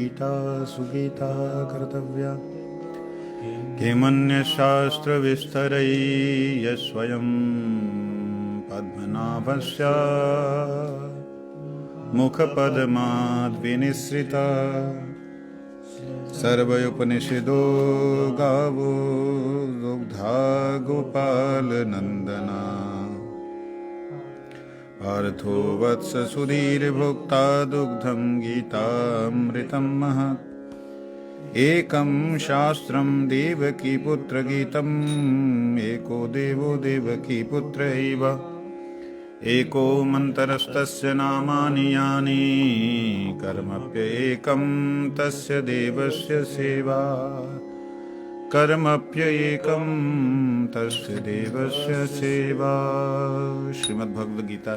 गीता सुगीता कर्तव्या किमन्यशास्त्रविस्तरै यस्वयं पद्मनाभस्य मुखपद्माद्विनिसृता सर्वोपनिषदो गावो दुग्धा गोपालनन्दना पार्थो वत्स सुधीर्भोक्ता दुग्धं गीतामृतं महत् एकं शास्त्रं देवकीपुत्रगीतम् एको देवो देवकीपुत्र एव एको मन्त्रस्तस्य नामानि यानि कर्मप्येकं तस्य देवस्य सेवा कर्मप्येकं तस्य देवस्य सेवा। श्रीमद्भगवद गीता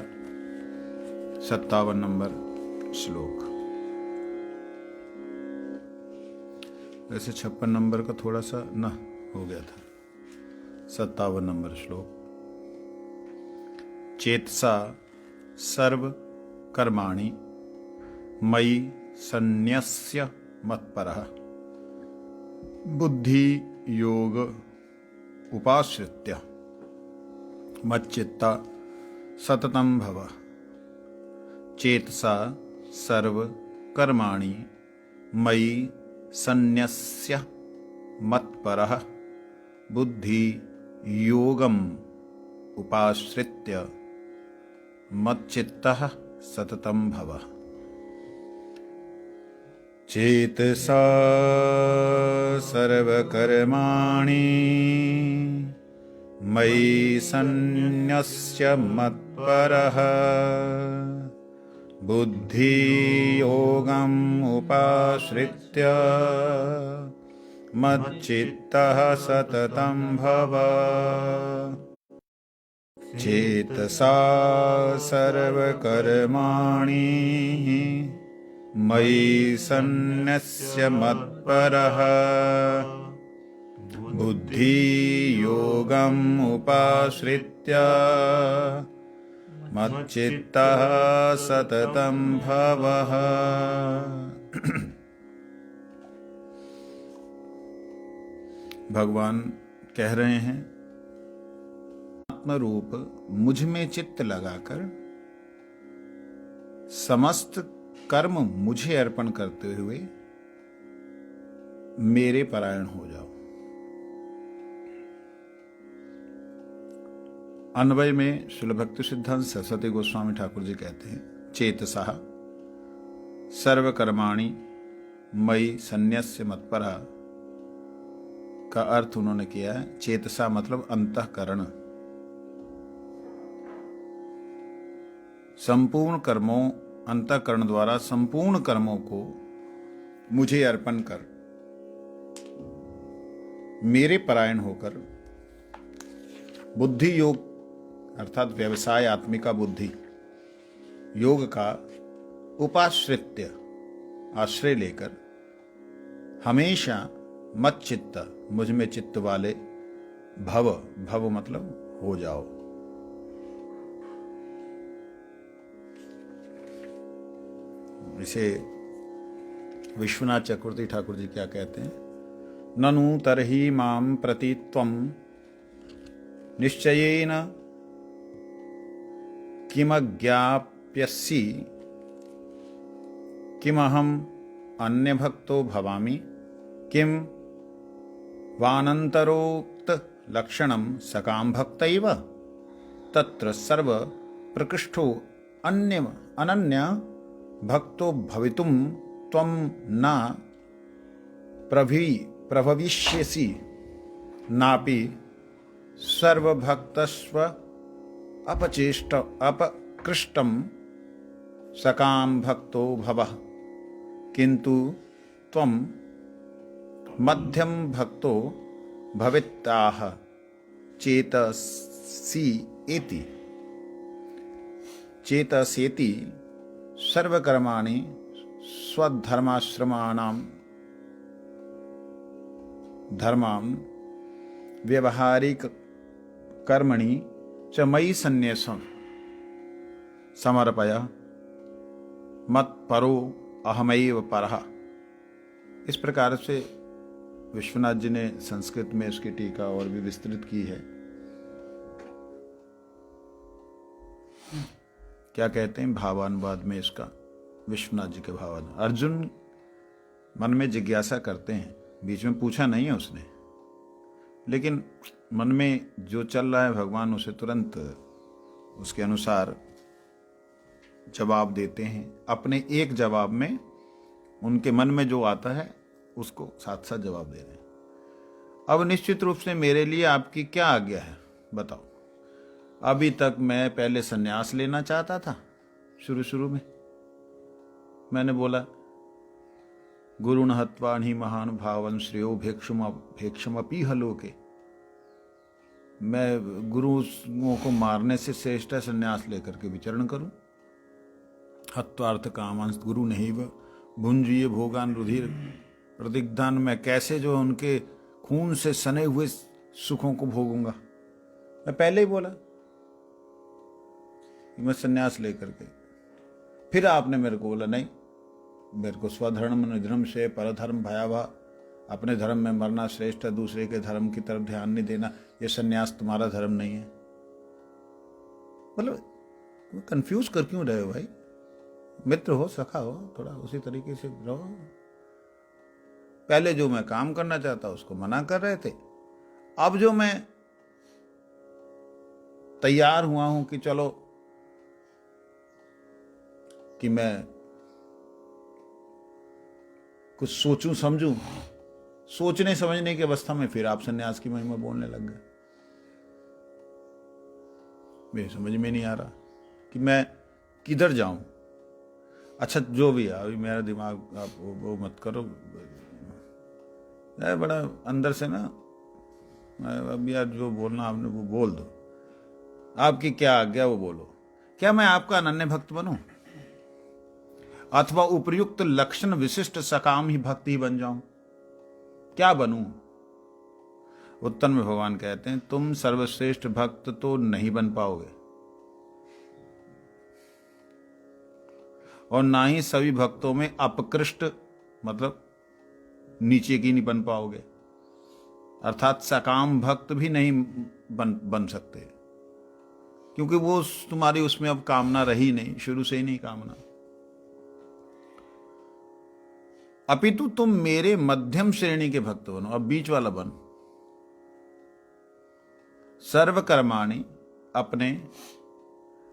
57 नंबर श्लोक। वैसे 56 नंबर का थोड़ा सा न हो गया था। 57 नंबर श्लोक। चेतसा सर्व कर्माणि मयि सन्न्यस्य मत्परः बुद्धि योग उपाश्रित्य मच्चित्ता सततं भव। चेतसा सर्व कर्माणि मयि सन्न्यस्य मत्परः बुद्धि योगम उपाश्रित्य मच्चित्तः सततं भव। चेतसा सर्वकर्माणि मयि सन्न्यस्य मत्परः बुद्धि योगम् उपाश्रित्य मच्चित्तः सततं भव। चेतसा सर्वकर्माणि मयि सन्न्यस्य मत्परः बुद्धि योगम् उपाश्रित्य मच्चित्तः सततं भवः। भगवान कह रहे हैं, आत्मरूप मुझ में चित्त लगाकर समस्त कर्म मुझे अर्पण करते हुए मेरे परायण हो जाओ। अन्वय में श्रील भक्ति सिद्धांत सरस्वती गोस्वामी ठाकुर जी कहते हैं, चेतसा सर्वकर्माणि मयि सन्न्यस्य मत्परः का अर्थ उन्होंने किया है, चेतसा मतलब अंतःकरण। संपूर्ण कर्मों अंतःकरण द्वारा संपूर्ण कर्मों को मुझे अर्पण कर मेरे परायण होकर बुद्धि योग अर्थात व्यवसाय आत्मिका बुद्धि योग का उपाश्रित्य आश्रय लेकर हमेशा मत चित्त मुझ में चित्त वाले भव भव मतलब हो जाओ। इसे विश्वनाथ चक्रवर्ती ठाकुर जी क्या कहते हैं, ननु तरहि मां प्रति त्वं निश्चयेन किमज्ञाप्यसि किमहम् अन्यभक्तो भवामि किं वानन्तरोक्त लक्षणं सकां भक्तैव तत्र सर्व प्रकृष्टो अनन्य भक्तो भवितुं त्वं न प्रभविष्यसि नापि सर्वभक्तस्व अपकृष्टं सकां भक्तो भवः किन्तु त्वं मध्यम भक्तो भवित्याह चेतसेति सर्वकर्माणि स्वधर्माश्रमाणां धर्मान् व्यवहारिक कर्मणि च मयि सन्न्यासं समर्पय मत्परो अहमैव परः इस प्रकार से विश्वनाथ जी ने संस्कृत में उसकी टीका और भी विस्तृत की है। क्या कहते हैं भावानुवाद में इसका, विश्वनाथ जी के भावानुवाद। अर्जुन मन में जिज्ञासा करते हैं, बीच में पूछा नहीं है उसने, लेकिन मन में जो चल रहा है भगवान उसे तुरंत उसके अनुसार जवाब देते हैं। अपने एक जवाब में उनके मन में जो आता है उसको साथ साथ जवाब दे रहे हैं। अब निश्चित रूप से मेरे लिए आपकी क्या आज्ञा है, बताओ। अभी तक मैं पहले संन्यास लेना चाहता था, शुरू में मैंने बोला गुरुण हत्वा हि महान भावन श्रेयो भेक्षमपि हलोके, मैं गुरुओं को मारने से श्रेष्ठ है संन्यास लेकर के विचरण करूं। हत्वार्थ कामांस गुरु नहीं भुंजिए भोगान रुधिर प्रतिग्धान, मैं कैसे जो उनके खून से सने हुए सुखों को भोगूंगा। मैं पहले ही बोला कि मैं संन्यास लेकर के, फिर आपने मेरे को बोला नहीं, मेरे को स्वधर्म निधर्म से परधर्म भयावह, अपने धर्म में मरना श्रेष्ठ है, दूसरे के धर्म की तरफ ध्यान नहीं देना, ये संन्यास तुम्हारा धर्म नहीं है। मतलब कंफ्यूज कर क्यों रहे हो भाई? मित्र हो, सखा हो, थोड़ा उसी तरीके से रहो। पहले जो मैं काम करना चाहता उसको मना कर रहे थे, अब जो मैं तैयार हुआ हूं कि चलो कि मैं कुछ सोचूं समझूं, सोचने समझने की अवस्था में फिर आप सन्यास की महिमा बोलने लग गए। मेरी समझ में नहीं आ रहा कि मैं किधर जाऊं। अच्छा जो भी है, अभी मेरा दिमाग आप वो मत करो, बड़ा अंदर से ना, अब यार जो बोलना आपने वो बोल दो। आपकी क्या आज्ञा वो बोलो। क्या मैं आपका अनन्य भक्त बनूं, अथवा उपयुक्त लक्षण विशिष्ट सकाम ही भक्ति ही बन जाऊं? क्या बनूं? उत्तर में भगवान कहते हैं तुम सर्वश्रेष्ठ भक्त तो नहीं बन पाओगे, और ना ही सभी भक्तों में अपकृष्ट मतलब नीचे की नहीं बन पाओगे, अर्थात सकाम भक्त भी नहीं बन सकते, क्योंकि वो तुम्हारी उसमें अब कामना रही नहीं, शुरू से ही नहीं कामना। अपितु तुम मेरे मध्यम श्रेणी के भक्त बनो, अब बीच वाला बन। सर्वकर्माणि, अपने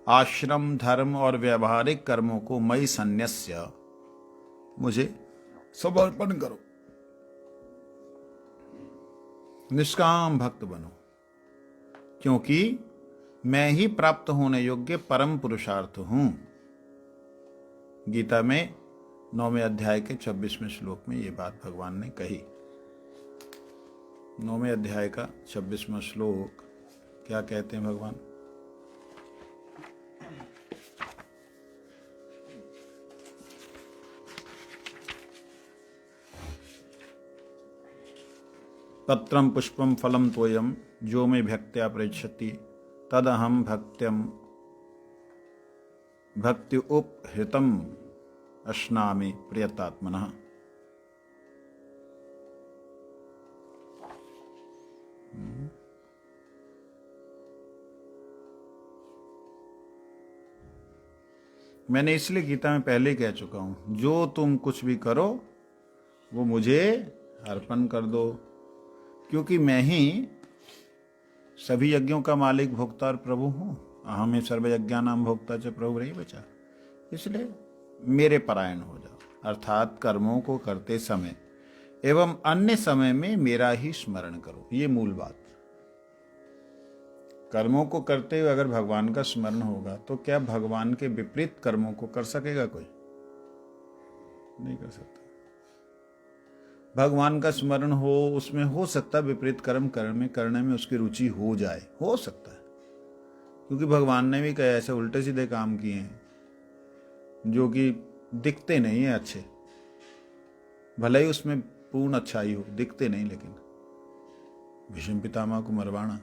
आश्रम धर्म और व्यवहारिक कर्मों को मई संन्यस्य, मुझे समर्पण करो। निष्काम भक्त बनो, क्योंकि मैं ही प्राप्त होने योग्य परम पुरुषार्थ हूं। गीता में 9वें अध्याय के 26वें श्लोक में ये बात भगवान ने कही। 9वें अध्याय का 26वां श्लोक क्या कहते हैं भगवान? पत्रम पुष्पम फलम तोयम जो मे भक्त्या पृच्छति तदहम भक्ति उपहृतम अश्नामि प्रियतात्मनः। मैंने इसलिए गीता में पहले ही कह चुका हूं, जो तुम कुछ भी करो वो मुझे अर्पण कर दो, क्योंकि मैं ही सभी यज्ञों का मालिक भोक्ता और प्रभु हूं। अहम सर्वयज्ञानां भोक्ता च प्रभु रही बचा। इसलिए मेरे परायण हो जाओ, अर्थात कर्मों को करते समय एवं अन्य समय में मेरा ही स्मरण करो। ये मूल बात। कर्मों को करते हुए अगर भगवान का स्मरण होगा तो क्या भगवान के विपरीत कर्मों को कर सकेगा कोई? नहीं कर सकता। भगवान का स्मरण हो, उसमें हो सकता है विपरीत कर्म करने में उसकी रुचि हो जाए, हो सकता है, क्योंकि भगवान ने भी कई ऐसे उल्टे सीधे काम किए हैं जो कि दिखते नहीं है अच्छे, भले ही उसमें पूर्ण अच्छाई हो, दिखते नहीं। लेकिन भीष्म पितामह को मरवाना,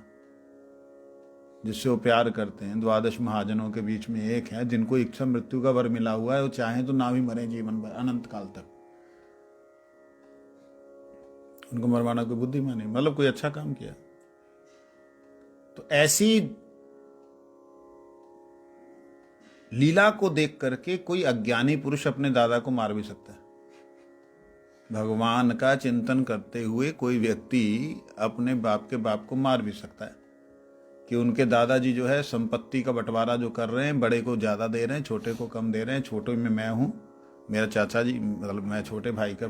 जिससे वो प्यार करते हैं, 12 महाजनों के बीच में एक है जिनको इच्छा मृत्यु का वर मिला हुआ है, वो चाहे तो ना भी मरे जीवन भर, अनंत काल तक। उनको मरवाना कोई बुद्धिमान नहीं, मतलब कोई अच्छा काम किया। तो ऐसी लीला को देख करके कोई अज्ञानी पुरुष अपने दादा को मार भी सकता है। भगवान का चिंतन करते हुए कोई व्यक्ति अपने बाप के बाप को मार भी सकता है कि उनके दादाजी जो है संपत्ति का बंटवारा जो कर रहे हैं, बड़े को ज्यादा दे रहे हैं, छोटे को कम दे रहे हैं, छोटे में मैं हूं, मेरा चाचा जी, मतलब मैं छोटे भाई का,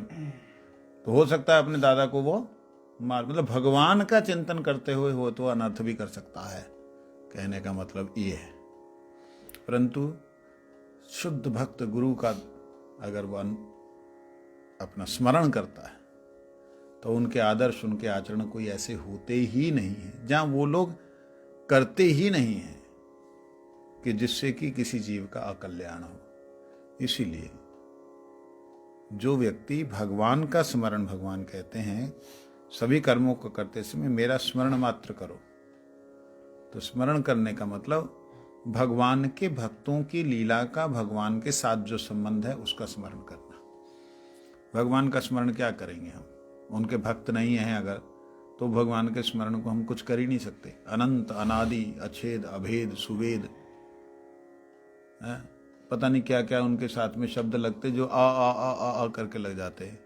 तो हो सकता है अपने दादा को वो मार, मतलब भगवान का चिंतन करते हुए हो तो अनर्थ भी कर सकता है, कहने का मतलब ये है। परंतु शुद्ध भक्त गुरु का अगर वह अपना स्मरण करता है तो उनके आदर्श, उनके आचरण कोई ऐसे होते ही नहीं है, जहां वो लोग करते ही नहीं है कि जिससे कि किसी जीव का अकल्याण हो। इसीलिए जो व्यक्ति भगवान का स्मरण, भगवान कहते हैं सभी कर्मों को करते समय मेरा स्मरण मात्र करो। तो स्मरण करने का मतलब भगवान के भक्तों की लीला का, भगवान के साथ जो संबंध है उसका स्मरण करना। भगवान का स्मरण क्या करेंगे हम, उनके भक्त नहीं हैं अगर, तो भगवान के स्मरण को हम कुछ कर ही नहीं सकते। अनंत, अनादि, अछेद, अभेद, सुवेद, पता नहीं क्या क्या उनके साथ में शब्द लगते जो आ करके लग जाते हैं।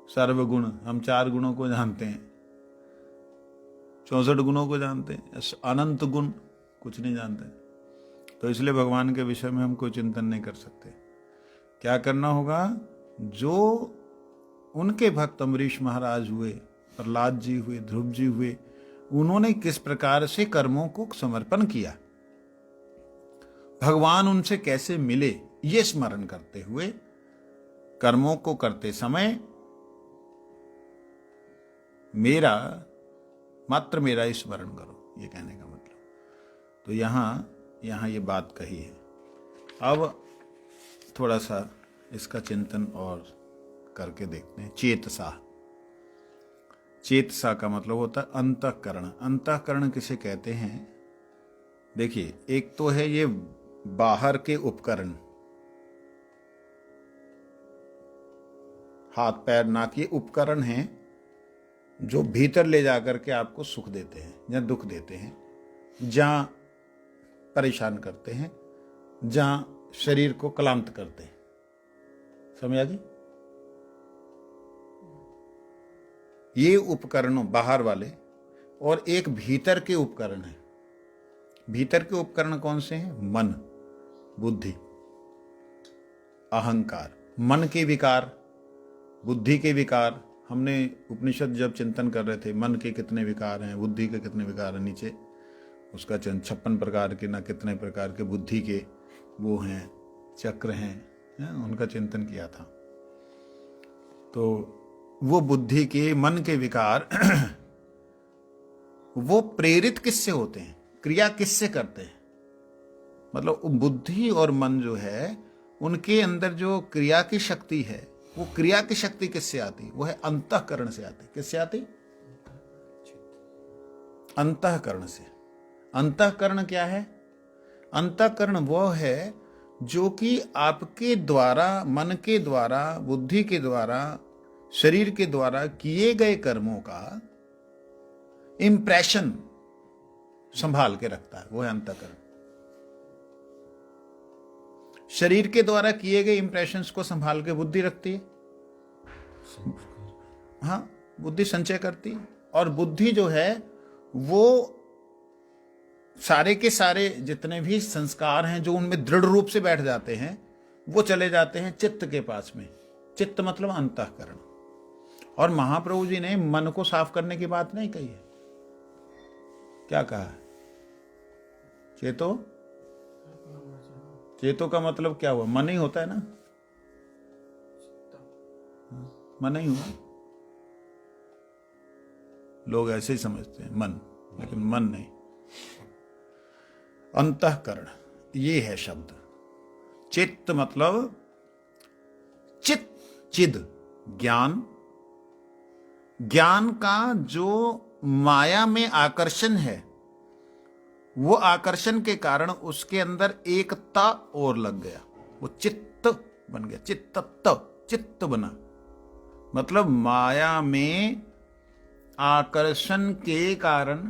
सर्वगुण, हम 4 गुणों को जानते हैं, 64 गुणों को जानते हैं, अनंत गुण कुछ नहीं जानते। तो इसलिए भगवान के विषय में हम कोई चिंतन नहीं कर सकते। क्या करना होगा, जो उनके भक्त अम्बरीश महाराज हुए, प्रहलाद जी हुए, ध्रुव जी हुए, उन्होंने किस प्रकार से कर्मों को समर्पण किया, भगवान उनसे कैसे मिले, ये स्मरण करते हुए कर्मों को करते समय मेरा, मात्र मेरा ही स्मरण करो, ये कहने का मतलब। तो यहां ये बात कही है। अब थोड़ा सा इसका चिंतन और करके देखते हैं। चेतसा, चेतसा का मतलब होता है अंतःकरण। अंतःकरण किसे कहते हैं? देखिए, एक तो है ये बाहर के उपकरण, हाथ पैर नाक, ये उपकरण हैं जो भीतर ले जाकर के आपको सुख देते हैं या दुख देते हैं, जहां परेशान करते हैं, जहां शरीर को क्लांत करते हैं। समझ आ गई? ये उपकरणों बाहर वाले, और एक भीतर के उपकरण है। भीतर के उपकरण कौन से हैं? मन, बुद्धि, अहंकार। मन के विकार, बुद्धि के विकार। हमने उपनिषद जब चिंतन कर रहे थे, मन के कितने विकार हैं, बुद्धि के कितने विकार हैं, नीचे उसका 56 प्रकार के, ना कितने प्रकार के बुद्धि के वो हैं, चक्र हैं, उनका चिंतन किया था। तो वो बुद्धि के, मन के विकार वो प्रेरित किससे होते हैं, क्रिया किससे करते हैं? मतलब बुद्धि और मन जो है, उनके अंदर जो क्रिया की शक्ति है, वो क्रिया की शक्ति किससे आती? वो है अंतःकरण से आती। किससे आती? अंतःकरण से। अंतःकरण क्या है? अंतःकरण वो है जो कि आपके द्वारा, मन के द्वारा, बुद्धि के द्वारा, शरीर के द्वारा किए गए कर्मों का इंप्रेशन संभाल के रखता है, वो है अंतःकरण। शरीर के द्वारा किए गए इंप्रेशंस को संभाल के बुद्धि रखती है। हाँ, बुद्धि संचय करती है। और बुद्धि जो है वो सारे के सारे जितने भी संस्कार हैं जो उनमें दृढ़ रूप से बैठ जाते हैं, वो चले जाते हैं चित्त के पास में। चित्त मतलब अंतःकरण। और महाप्रभु जी ने मन को साफ करने की बात नहीं कही है। क्या कहा है? चेतो, चेतो का मतलब क्या हुआ? मन ही होता है ना, मन ही हुआ। लोग ऐसे ही समझते हैं मन, लेकिन मन नहीं। अंतःकरण ये है शब्द। चित्त मतलब चित, चिद, ज्ञान। ज्ञान का जो माया में आकर्षण है, वो आकर्षण के कारण उसके अंदर एकता और लग गया, वो चित्त बन गया। चित्त, चित्त बना, मतलब माया में आकर्षण के कारण,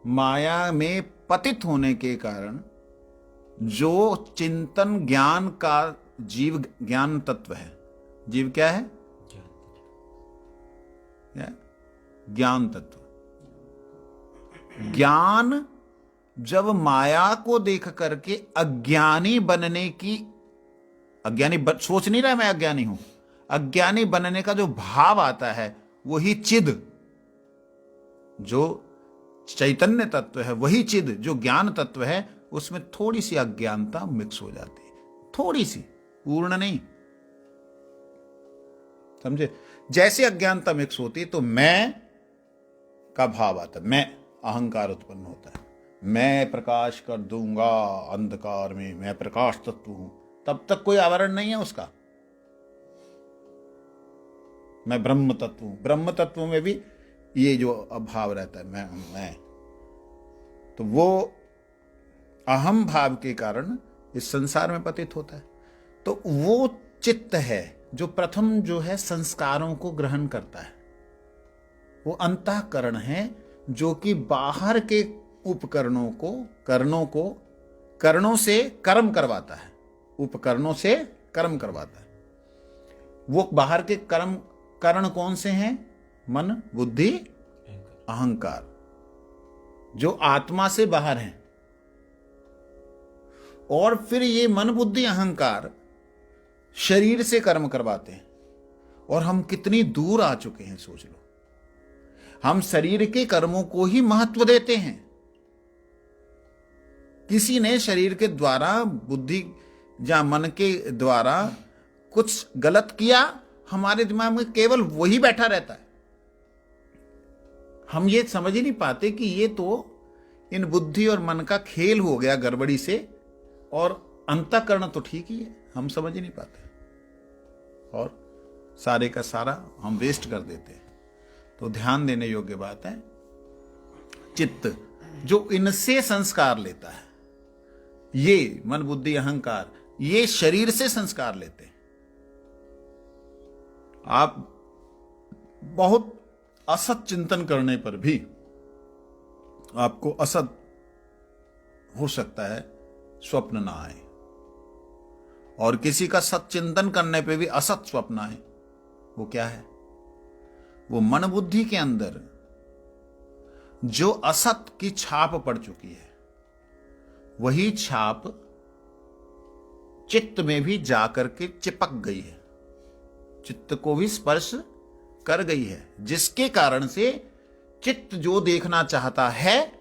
माया में पतित होने के कारण जो चिंतन ज्ञान का जीव ज्ञान तत्व है, जीव क्या है? ज्ञान तत्व। ज्ञान जब माया को देख करके अज्ञानी बनने की, सोच नहीं रहा मैं अज्ञानी हूं, अज्ञानी बनने का जो भाव आता है वही चिद, जो चैतन्य तत्व है वही चिद, जो ज्ञान तत्व है, उसमें थोड़ी सी अज्ञानता मिक्स हो जाती है, थोड़ी सी, पूर्ण नहीं, समझे? जैसे अज्ञानता मिक्स होती है तो मैं का भाव आता है, मैं, अहंकार उत्पन्न होता है, मैं प्रकाश कर दूंगा अंधकार में, मैं प्रकाश तत्व हूं। तब तक कोई आवरण नहीं है उसका। मैं ब्रह्म तत्व हूं, ब्रह्म तत्व में भी ये जो अभाव रहता है, मैं, तो वो अहम भाव के कारण इस संसार में पतित होता है। तो वो चित्त है जो प्रथम जो है संस्कारों को ग्रहण करता है, वो अंतःकरण है जो कि बाहर के उपकरणों को, करणों से कर्म करवाता है, उपकरणों से कर्म करवाता है। वो बाहर के करण कौन से हैं? मन, बुद्धि, अहंकार, जो आत्मा से बाहर हैं। और फिर ये मन, बुद्धि, अहंकार शरीर से कर्म करवाते हैं। और हम कितनी दूर आ चुके हैं सोच लो। हम शरीर के कर्मों को ही महत्व देते हैं। किसी ने शरीर के द्वारा, बुद्धि या मन के द्वारा कुछ गलत किया, हमारे दिमाग में केवल वही बैठा रहता है। हम ये समझ ही नहीं पाते कि ये तो इन बुद्धि और मन का खेल हो गया गड़बड़ी से, और अंतःकरण तो ठीक ही है, हम समझ ही नहीं पाते और सारे का सारा हम वेस्ट कर देते हैं। तो ध्यान देने योग्य बात है, चित्त जो इनसे संस्कार लेता है, ये मन, बुद्धि, अहंकार, ये शरीर से संस्कार लेते हैं। आप बहुत असत चिंतन करने पर भी आपको असत हो सकता है स्वप्न ना आए, और किसी का सत चिंतन करने पे भी असत स्वप्न आए। वो क्या है? वो मन बुद्धि के अंदर जो असत की छाप पड़ चुकी है, वही छाप चित्त में भी जाकर के चिपक गई है, चित्त को भी स्पर्श कर गई है, जिसके कारण से चित्त जो देखना चाहता है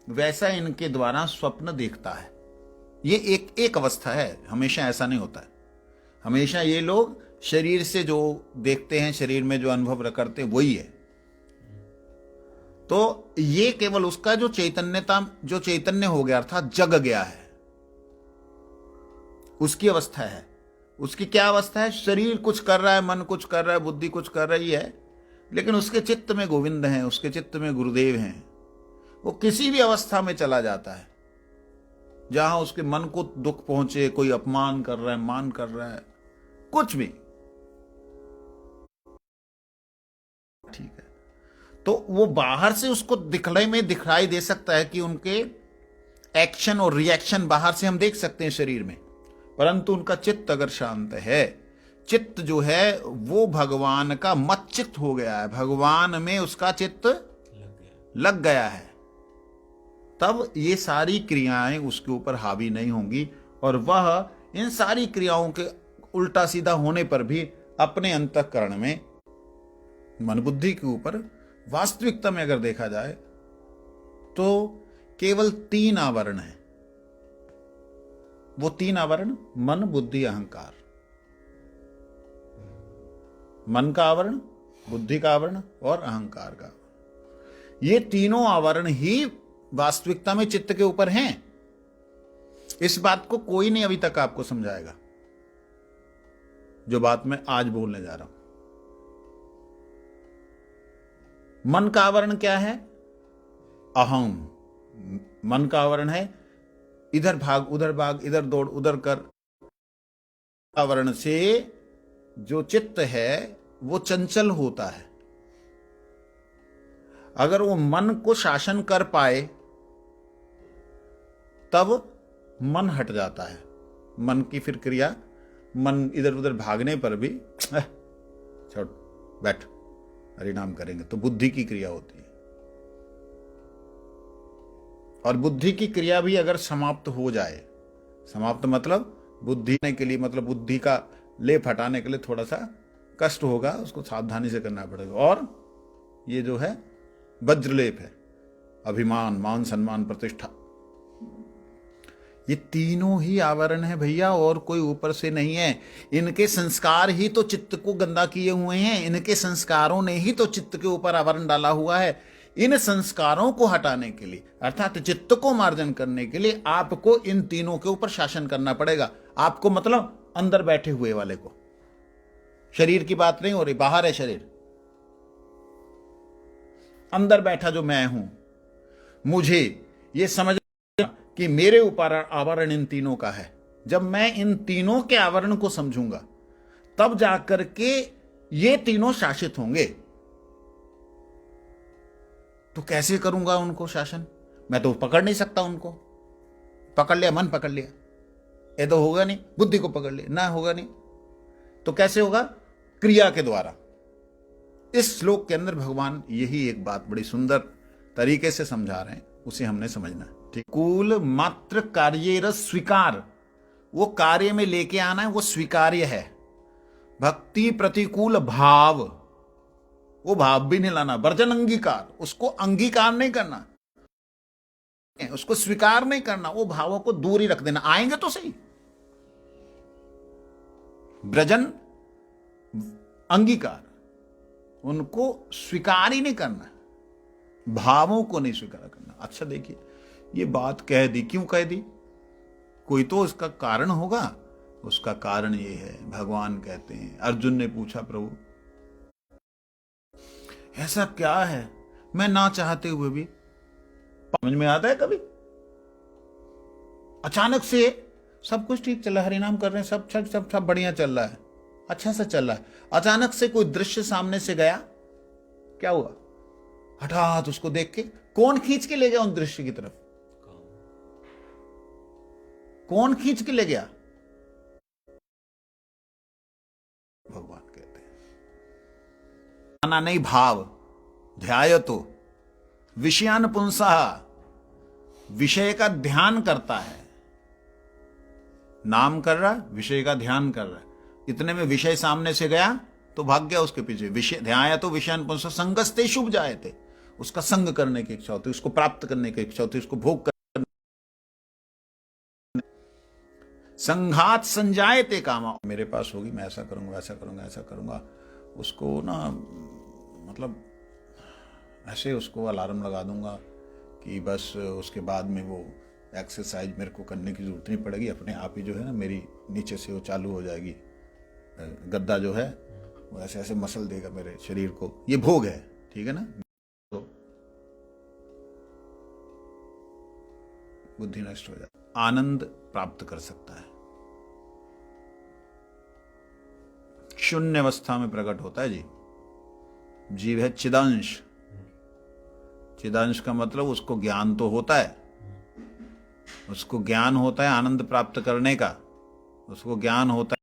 वैसा इनके द्वारा स्वप्न देखता है। ये एक अवस्था है, हमेशा ऐसा नहीं होता है। हमेशा ये लोग शरीर से जो देखते हैं, शरीर में जो अनुभव करते हैं, वही है। तो ये केवल उसका जो चैतन्य हो गया अर्थात जग गया है, उसकी अवस्था है। उसकी क्या अवस्था है? शरीर कुछ कर रहा है, मन कुछ कर रहा है, बुद्धि कुछ कर रही है, लेकिन उसके चित्त में गोविंद हैं, उसके चित्त में गुरुदेव हैं। वो किसी भी अवस्था में चला जाता है जहां उसके मन को दुख पहुंचे, कोई अपमान कर रहा है, मान कर रहा है, कुछ भी, ठीक है। तो वो बाहर से उसको दिखाई दे सकता है कि उनके एक्शन और रिएक्शन बाहर से हम देख सकते हैं शरीर में, परंतु उनका चित्त अगर शांत है, चित्त जो है वो भगवान का मत चित्त हो गया है, भगवान में उसका चित्त लग गया है, तब ये सारी क्रियाएं उसके ऊपर हावी नहीं होंगी, और वह इन सारी क्रियाओं के उल्टा सीधा होने पर भी अपने अंतःकरण में, मन बुद्धि के ऊपर, वास्तविकता में अगर देखा जाए तो केवल 3 आवरण है। वो 3 आवरण मन, बुद्धि, अहंकार। मन का आवरण, बुद्धि का आवरण और अहंकार का। ये तीनों आवरण ही वास्तविकता में चित्त के ऊपर हैं। इस बात को कोई नहीं अभी तक आपको समझाएगा, जो बात मैं आज बोलने जा रहा हूं। मन का आवरण क्या है? अहम। मन का आवरण है इधर भाग, उधर भाग, इधर दौड़, उधर कर। आवरण से जो चित्त है वो चंचल होता है। अगर वो मन को शासन कर पाए तब मन हट जाता है। मन की फिर क्रिया, मन इधर उधर भागने पर भी छोड़ बैठ हरिनाम करेंगे, तो बुद्धि की क्रिया होती है। और बुद्धि की क्रिया भी अगर समाप्त हो जाए, समाप्त मतलब बुद्धि के लिए, मतलब बुद्धि का लेप हटाने के लिए थोड़ा सा कष्ट होगा, उसको सावधानी से करना पड़ेगा। और ये जो है वज्रलेप है, अभिमान, मान, सम्मान, प्रतिष्ठा, ये तीनों ही आवरण है भैया, और कोई ऊपर से नहीं है। इनके संस्कार ही तो चित्त को गंदा किए हुए हैं, इनके संस्कारों ने ही तो चित्त के ऊपर आवरण डाला हुआ है। इन संस्कारों को हटाने के लिए, अर्थात चित्त को मार्जन करने के लिए आपको इन तीनों के ऊपर शासन करना पड़ेगा। आपको मतलब अंदर बैठे हुए वाले को, शरीर की बात नहीं हो रही, बाहर है शरीर, अंदर बैठा जो मैं हूं, मुझे ये समझ कि मेरे ऊपर आवरण इन तीनों का है। जब मैं इन तीनों के आवरण को समझूंगा तब जाकर के ये तीनों शासित होंगे। तो कैसे करूंगा उनको शासन? मैं तो पकड़ नहीं सकता उनको। पकड़ लिया, मन पकड़ लिया, ये तो होगा नहीं। बुद्धि को पकड़ लिया, ना होगा नहीं। तो कैसे होगा? क्रिया के द्वारा। इस श्लोक के अंदर भगवान यही एक बात बड़ी सुंदर तरीके से समझा रहे हैं, उसे हमने समझना है। ठीक, कूल मात्र कार्य स्वीकार, वो कार्य में लेके आना है, वो स्वीकार्य है। भक्ति प्रतिकूल भाव, वो भाव भी नहीं लाना। वर्जन अंगीकार, उसको अंगीकार नहीं करना, उसको स्वीकार नहीं करना, वो भावों को दूर ही रख देना। आएंगे तो सही, ब्रजन अंगीकार, उनको स्वीकार ही नहीं करना, भावों को नहीं स्वीकार करना। अच्छा देखिए, ये बात कह दी, क्यों कह दी? कोई तो इसका कारण होगा। उसका कारण ये है, भगवान कहते हैं, अर्जुन ने पूछा प्रभु ऐसा क्या है मैं ना चाहते हुए भी, समझ में आता है कभी? अचानक से सब कुछ ठीक चल रहा है, हरिनाम कर रहे हैं, सब सब सब सब बढ़िया चल रहा है, अच्छा से चल रहा है। अचानक से कोई दृश्य सामने से गया, क्या हुआ? हठात उसको देख के कौन खींच के ले गया उन दृश्य की तरफ? कौन खींच के ले गया? भगवान कहते हैं आना नहीं भाव, ध्यायतो विषयान पुंसः, विषय का ध्यान करता है। नाम कर रहा, विषय का ध्यान कर रहा है, इतने में विषय सामने से गया तो भाग गया उसके पीछे। विषय ध्यायतो विषयान पुंसः संगस्ते शुभ जायते, उसका संग करने की इच्छा होती, उसको प्राप्त करने की इच्छा होती, उसको भोग करने, संघात संजायते कामा, मेरे पास होगी, मैं ऐसा करूंगा, ऐसा करूंगा, ऐसा करूंगा। उसको ना मतलब ऐसे उसको अलार्म लगा दूंगा कि बस उसके बाद में वो एक्सरसाइज मेरे को करने की जरूरत नहीं पड़ेगी, अपने आप ही जो है ना मेरी नीचे से वो चालू हो जाएगी। गद्दा जो है वो ऐसे ऐसे मसल देगा मेरे शरीर को। ये भोग है, ठीक है ना? तो बुद्धि नष्ट हो जाती, आनंद प्राप्त कर सकता है। शून्य अवस्था में प्रकट होता है जी। जीव है चिदांश। चिदांश का मतलब उसको ज्ञान तो होता है, उसको ज्ञान होता है आनंद प्राप्त करने का, उसको ज्ञान होता है